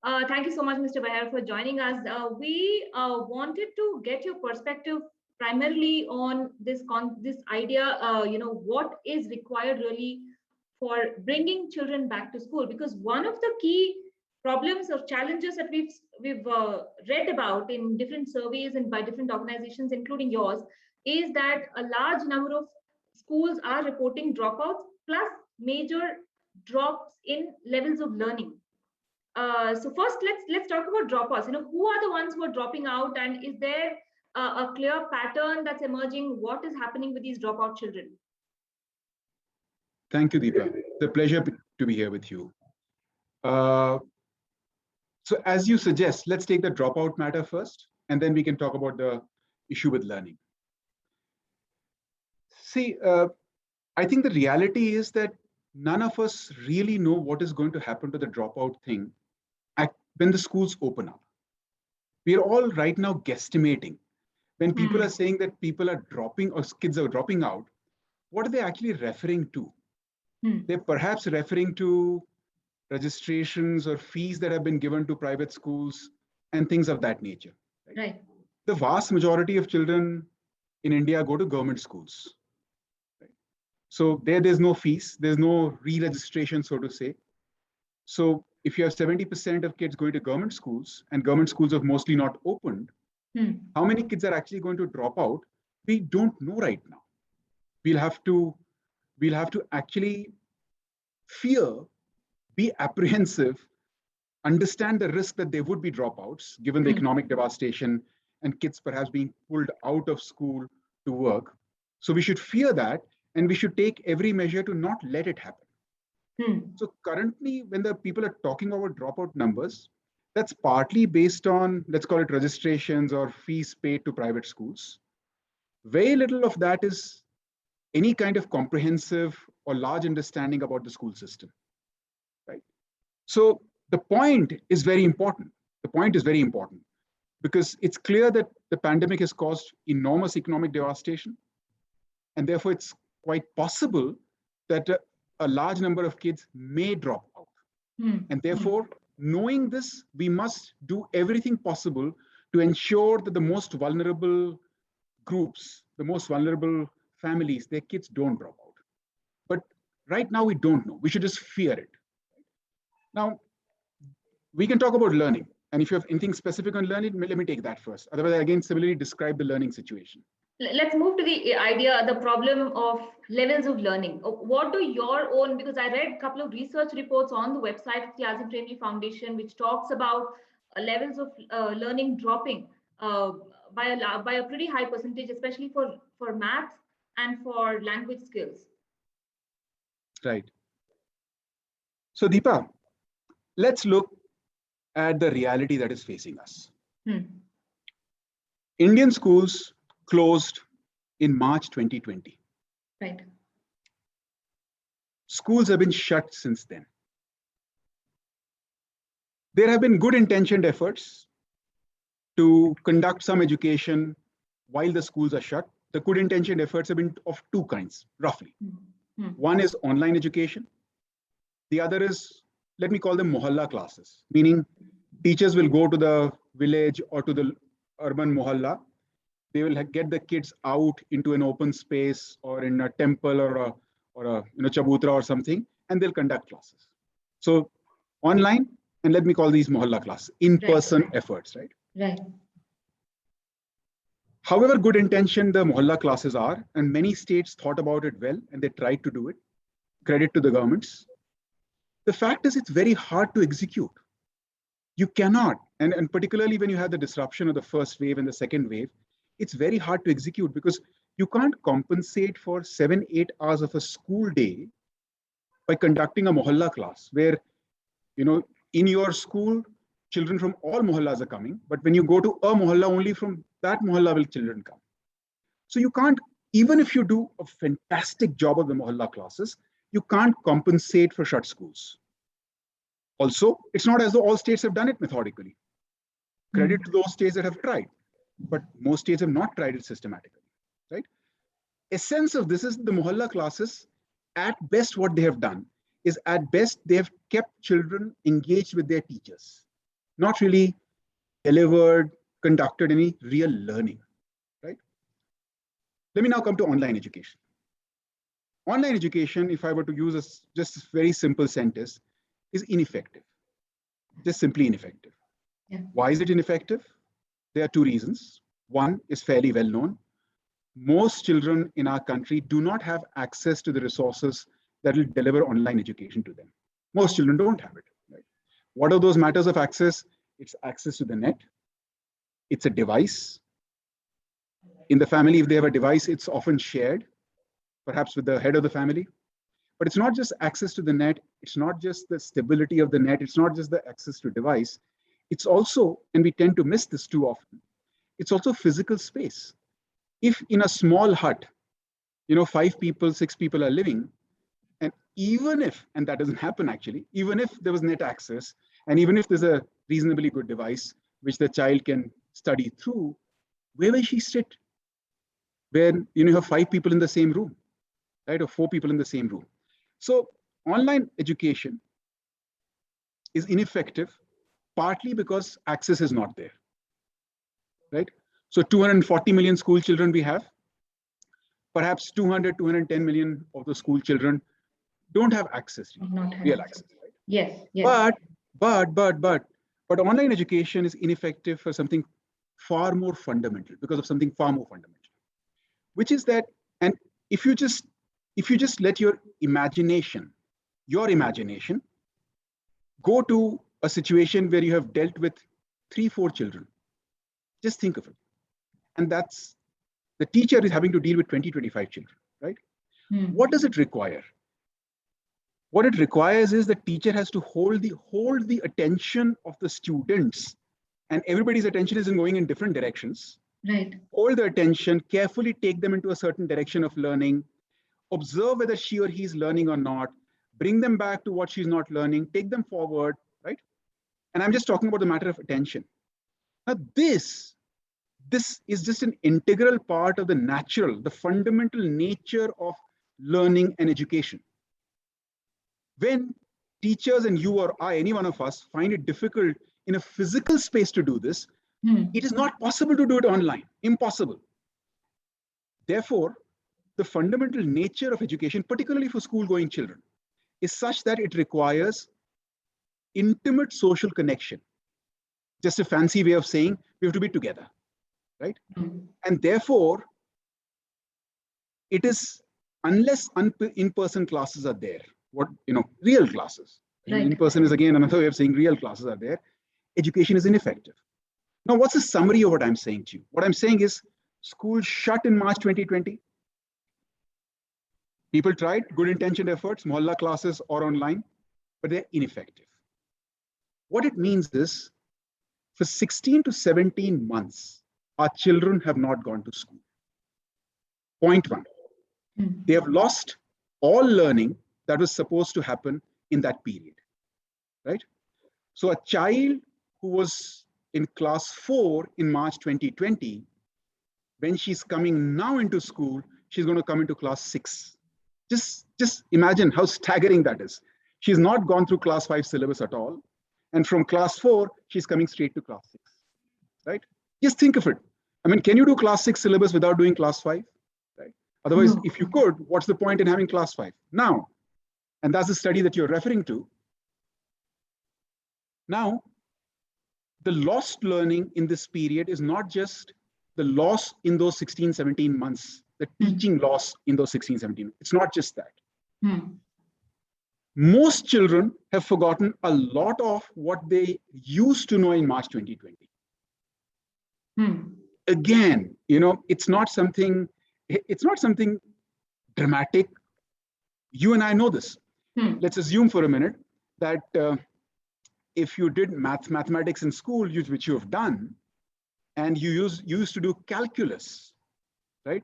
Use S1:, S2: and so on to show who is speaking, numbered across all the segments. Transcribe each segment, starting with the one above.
S1: Thank you so much, Mr. Behar, for joining us. We wanted to get your perspective primarily on this idea. What is required really for bringing children back to school? Because one of the key problems or challenges that we've read about in different surveys and by different organizations, including yours, is that a large number of schools are reporting dropouts plus major drops in levels of learning. So first, let's talk about dropouts. Who are the ones who are dropping out, and is there a clear pattern that's emerging? What is happening with these dropout children?
S2: Thank you, Deepa. It's a pleasure to be here with you. So as you suggest, let's take the dropout matter first, and then we can talk about the issue with learning. See, I think the reality is that none of us really know what is going to happen to the dropout thing when the schools open up. We are all right now guesstimating. When people are saying that people are dropping or kids are dropping out, what are they actually referring to? They're perhaps referring to registrations or fees that have been given to private schools and things of that nature.
S1: Right.
S2: The vast majority of children in India go to government schools. Right? So there's no fees, there's no re-registration, so to say. So if you have 70% of kids going to government schools and government schools have mostly not opened, how many kids are actually going to drop out? We don't know right now. We'll have to actually fear, be apprehensive, understand the risk that there would be dropouts given the economic devastation and kids perhaps being pulled out of school to work. So we should fear that, and we should take every measure to not let it happen. So currently, when the people are talking about dropout numbers, that's partly based on, let's call it registrations or fees paid to private schools. Very little of that is any kind of comprehensive or large understanding about the school system, right? So the point is very important. The point is very important because it's clear that the pandemic has caused enormous economic devastation. And therefore, it's quite possible that a large number of kids may drop out. And therefore, knowing this, we must do everything possible to ensure that the most vulnerable groups, the most vulnerable families, their kids don't drop out. But right now, we don't know. We should just fear it. Now, we can talk about learning. And if you have anything specific on learning, let me take that first. Otherwise, I again similarly describe the learning situation.
S1: Let's move to the idea, the problem of levels of learning. What do your own, because I read a couple of research reports on the website of the Azim Premji Foundation, which talks about levels of learning dropping by a pretty high percentage, especially for maths and for language skills.
S2: Right. So Deepa, let's look at the reality that is facing us. Indian schools closed in March 2020.
S1: Right.
S2: Schools have been shut since then. There have been good intentioned efforts to conduct some education while the schools are shut. The good intentioned efforts have been of two kinds, roughly. One is online education. The other is, let me call them mohalla classes, meaning teachers will go to the village or to the urban mohalla. They will get the kids out into an open space or in a temple or a chabutra or something, and they'll conduct classes. So online, and let me call these mohalla classes, in-person efforts, right?
S1: Right.
S2: However good intentioned the mohalla classes are, and many states thought about it well, and they tried to do it, credit to the governments. The fact is it's very hard to execute. You cannot, and particularly when you have the disruption of the first wave and the second wave, it's very hard to execute because you can't compensate for 7-8 hours of a school day by conducting a mohalla class where, in your school, children from all mohallas are coming, but when you go to a mohalla, only from that mohalla will children come. So you can't, even if you do a fantastic job of the mohalla classes, you can't compensate for shut schools. Also, it's not as though all states have done it methodically. Credit to those states that have tried. But most states have not tried it systematically, right? Essence of this is the mohalla classes, at best what they have done is at best they have kept children engaged with their teachers. not really delivered, conducted any real learning, right? Let me now come to online education. Online education, if I were to use just a very simple sentence, is ineffective, just simply ineffective.
S1: Yeah.
S2: Why is it ineffective? There are two reasons. One is fairly well known. Most children in our country do not have access to the resources that will deliver online education to them. Most children don't have it. Right? What are those matters of access? It's access to the net. It's a device. In the family, if they have a device, it's often shared, perhaps with the head of the family. But it's not just access to the net. It's not just the stability of the net. It's not just the access to device. It's also, and we tend to miss this too often, it's also physical space. If in a small hut, 5 people, 6 people are living, and even if, and that doesn't happen actually, even if there was net access, and even if there's a reasonably good device which the child can study through, where will she sit? Where you have 5 people in the same room, right? Or 4 people in the same room. So online education is ineffective, partly because access is not there, right? So 240 million school children we have, perhaps 200, 210 million of the school children don't have access, real access. Right?
S1: Yes, yes.
S2: But online education is ineffective for something far more fundamental, because of something far more fundamental, which is that, and if you just let your imagination go to a situation where you have dealt with 3, 4 children, just think of it. And that's the teacher is having to deal with 20, 25 children, right? What does it require? What it requires is the teacher has to hold the attention of the students, and everybody's attention is going in different directions.
S1: Right.
S2: Hold their attention, carefully take them into a certain direction of learning, observe whether she or he is learning or not, bring them back to what she's not learning, take them forward, right? And I'm just talking about the matter of attention. Now, this is just an integral part of the fundamental nature of learning and education. When teachers, and you or I, any one of us, find it difficult in a physical space to do this, it is not possible to do it online, impossible. Therefore, the fundamental nature of education, particularly for school-going children, is such that it requires intimate social connection. Just a fancy way of saying we have to be together, right? And therefore, it is, unless in-person classes are there, real classes. Right. In-person is again another way of saying real classes are there, education is ineffective. Now, what's the summary of what I'm saying to you? What I'm saying is, schools shut in March 2020. People tried good intentioned efforts, mohalla classes or online, but they're ineffective. What it means is, for 16 to 17 months, our children have not gone to school. Point one, they have lost all learning that was supposed to happen in that period, right? So a child who was in class 4 in March 2020, when she's coming now into school, she's going to come into class 6. Just imagine how staggering that is. She's not gone through class 5 syllabus at all. And from class 4, she's coming straight to class 6, right? Just think of it. I mean, can you do class 6 syllabus without doing class 5? Right? Otherwise, if you could, what's the point in having class 5? Now, and that's the study that you're referring to. Now, the lost learning in this period is not just the loss in those 16, 17 months, the teaching loss in those 16, 17. It's not just that. Most children have forgotten a lot of what they used to know in March 2020. Again, it's not something dramatic. You and I know this. Let's assume for a minute that if you did mathematics in school, which you have done, and you used to do calculus, right?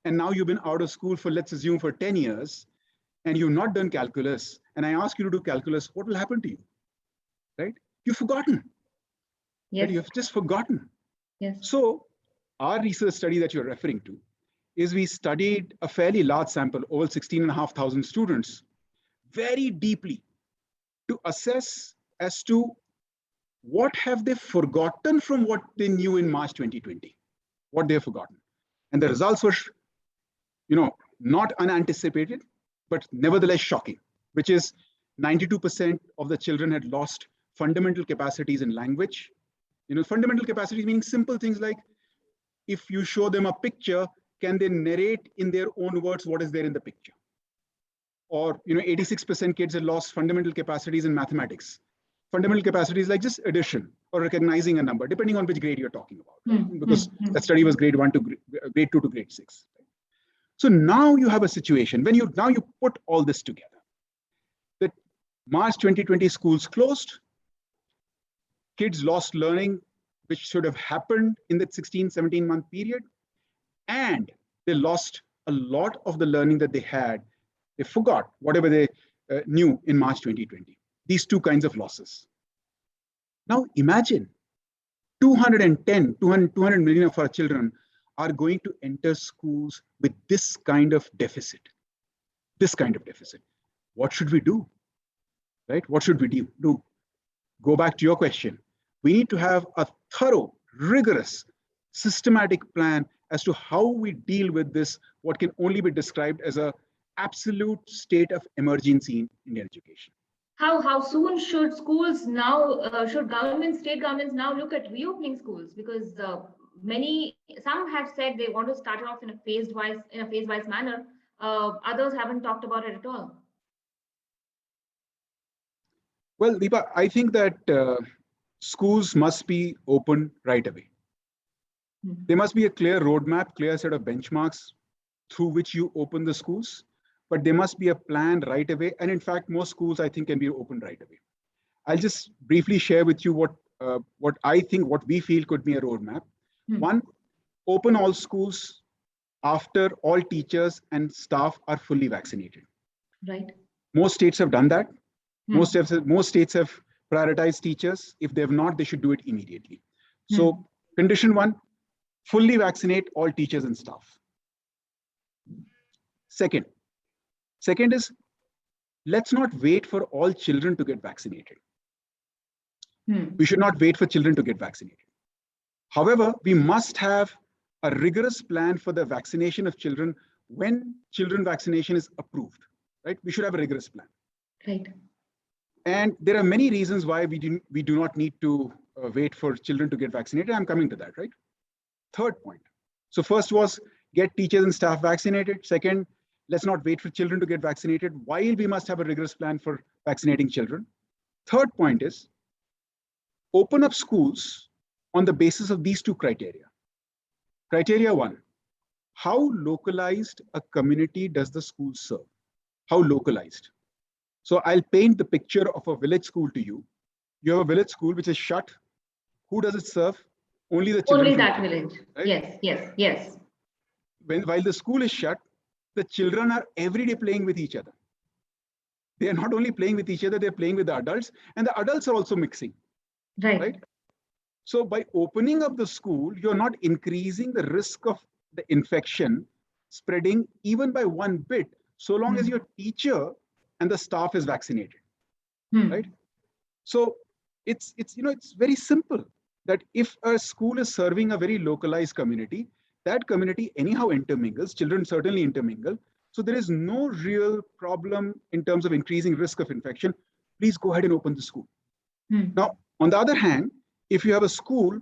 S2: And now you've been out of school for, let's assume, for 10 years, and you've not done calculus, and I ask you to do calculus, what will happen to you, right? You've forgotten. Yes. Right? You have just forgotten.
S1: Yes.
S2: So our research study that you're referring to is we studied a fairly large sample, over 16,500 students, very deeply to assess as to what have they forgotten from what they knew in March 2020? What they have forgotten? And the results were, not unanticipated, but nevertheless shocking, which is 92% of the children had lost fundamental capacities in language. Fundamental capacities meaning simple things like, if you show them a picture, can they narrate in their own words what is there in the picture? Or 86% kids had lost fundamental capacities in mathematics. Fundamental capacities like just addition or recognizing a number, depending on which grade you're talking about, right? Because that study was grade 2 to grade 6. Right? So now you have a situation when you put all this together. That March 2020 schools closed, kids lost learning, which should have happened in that 16-17 month period, and they lost a lot of the learning that they had. They forgot whatever they knew in March 2020. These two kinds of losses. Now imagine 200 million of our children are going to enter schools with this kind of deficit. This kind of deficit. What should we do? Right? What should we do? Go back to your question. We need to have a thorough, rigorous, systematic plan as to how we deal with this, what can only be described as an absolute state of emergency in Indian education.
S1: How soon should schools now, should state governments now look at reopening schools? Because some have said they want to start off in a phase wise manner. Others haven't talked about it at all.
S2: Well, Deepa, I think that schools must be open right away. There must be a clear roadmap, clear set of benchmarks through which you open the schools, but there must be a plan right away. And in fact, most schools, I think, can be opened right away. I'll just briefly share with you what I think, what we feel could be a roadmap. One, open all schools after all teachers and staff are fully vaccinated.
S1: Right.
S2: Most states have done that. Most states have prioritized teachers. If they have not, they should do it immediately. So condition one, fully vaccinate all teachers and staff. Second is, let's not wait for all children to get vaccinated. We should not wait for children to get vaccinated. However, we must have a rigorous plan for the vaccination of children when children vaccination is approved, right? We should have a rigorous plan.
S1: Right.
S2: And there are many reasons why we do not need to wait for children to get vaccinated. I'm coming to that, right? Third point. So first was get teachers and staff vaccinated. Second, let's not wait for children to get vaccinated while we must have a rigorous plan for vaccinating children. Third point is open up schools on the basis of these two criteria. Criteria one, how localized a community does the school serve? How localized? So I'll paint the picture of a village school to you. You have a village school which is shut. Who does it serve? Only the children.
S1: Only that village. Right? Yes.
S2: While the school is shut, the children are every day playing with each other. They are not only playing with each other, they're playing with the adults, and the adults are also mixing. Right? So by opening up the school, you're not increasing the risk of the infection spreading even by one bit, so long as your teacher and the staff is vaccinated, right? So it's very simple that if a school is serving a very localized community, that community anyhow intermingles, children certainly intermingle. So there is no real problem in terms of increasing risk of infection. Please go ahead and open the school. Now, on the other hand, if you have a school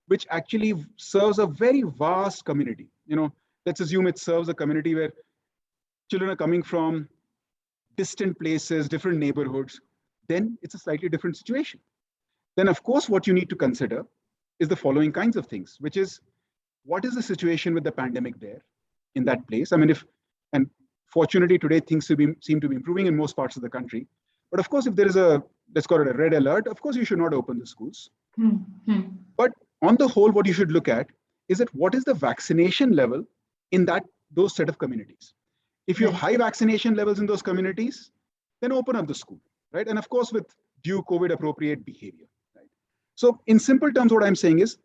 S2: which actually serves a very vast community, let's assume it serves a community where children are coming from distant places, different neighborhoods, then it's a slightly different situation. Then, of course, what you need to consider is the following kinds of things, which is, what is the situation with the pandemic there in that place? I mean, and fortunately today things seem to be improving in most parts of the country. But of course, if there is let's call it a red alert, of course you should not open the schools. But on the whole, what you should look at is that what is the vaccination level in those set of communities? If you have high vaccination levels in those communities, then open up the school, right? And of course, with due COVID appropriate behavior, right? So in simple terms, what I'm saying is,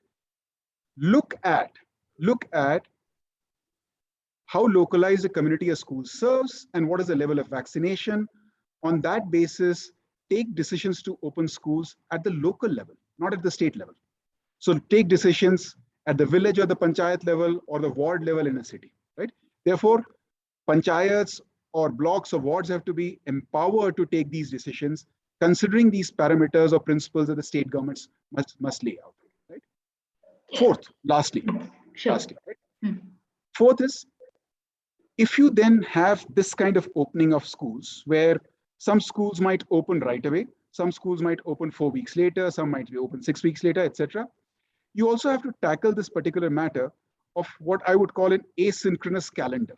S2: look at how localized a community a school serves and what is the level of vaccination. On that basis, take decisions to open schools at the local level. not at the state level. So take decisions at the village or the panchayat level or the ward level in a city, right? Therefore, panchayats or blocks or wards have to be empowered to take these decisions, considering these parameters or principles that the state governments must lay out, right? Fourth, lastly,
S1: Sure.
S2: Right? Fourth is, if you then have this kind of opening of schools where some schools might open right away, some schools might open 4 weeks later, some might be open 6 weeks later, etc. You also have to tackle this particular matter of what I would call an asynchronous calendar.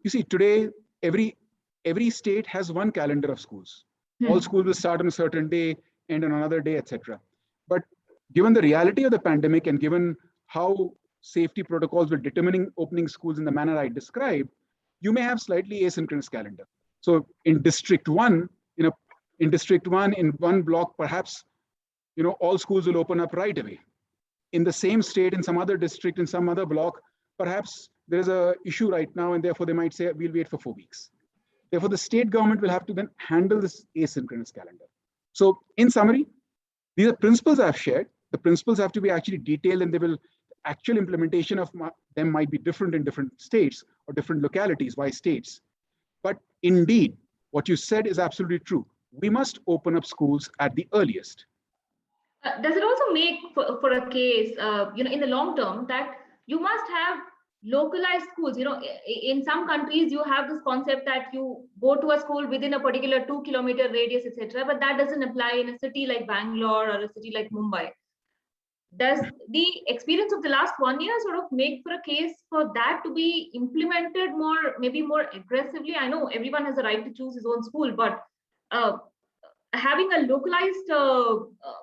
S2: You see, today, every state has one calendar of schools. All schools will start on a certain day, end on another day, etc. But given the reality of the pandemic and given how safety protocols were determining opening schools in the manner I described, you may have slightly asynchronous calendar. So in District 1, in one block, perhaps all schools will open up right away. In the same state, in some other district, in some other block, perhaps there is an issue right now, and therefore they might say, we'll wait for 4 weeks. Therefore, the state government will have to then handle this asynchronous calendar. So in summary, these are principles I've shared. The principles have to be actually detailed, and actual implementation of them might be different in different states or different localities, why states. But indeed, what you said is absolutely true. We must open up schools at the earliest.
S1: Does it also make for a case, in the long term, that you must have localized schools? In some countries, you have this concept that you go to a school within a particular 2-kilometer radius, etc. But that doesn't apply in a city like Bangalore or a city like Mumbai. Does the experience of the last 1 year sort of make for a case for that to be implemented maybe more aggressively? I know everyone has a right to choose his own school, but having a localized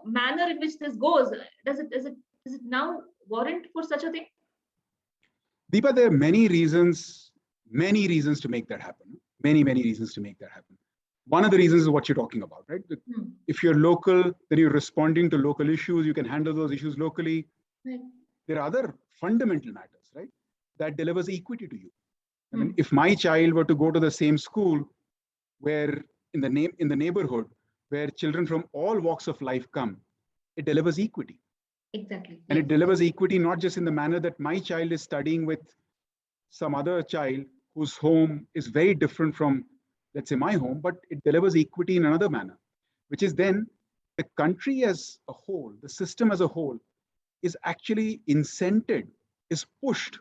S1: manner in which this goes, does it now warrant for such a thing?
S2: Deepa, there are many reasons to make that happen. Many reasons to make that happen. One of the reasons is what you're talking about, right? If you're local, then you're responding to local issues. You can handle those issues locally. Right. There are other fundamental matters, right? That delivers equity to you. I mean, if my child were to go to the same school where in the neighborhood where children from all walks of life come, it delivers equity.
S1: Exactly.
S2: And it delivers equity not just in the manner that my child is studying with some other child whose home is very different from, let's say, my home, but it delivers equity in another manner, which is then the country as a whole, the system as a whole, is actually incented, is pushed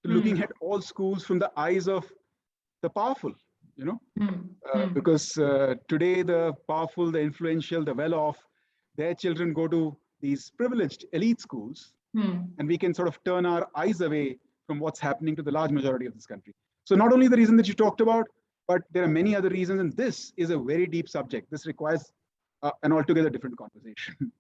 S2: to looking at all schools from the eyes of the powerful, because today the powerful, the influential, the well-off, their children go to these privileged elite schools, and we can sort of turn our eyes away from what's happening to the large majority of this country. So not only the reason that you talked about, but there are many other reasons, and this is a very deep subject. This requires an altogether different conversation.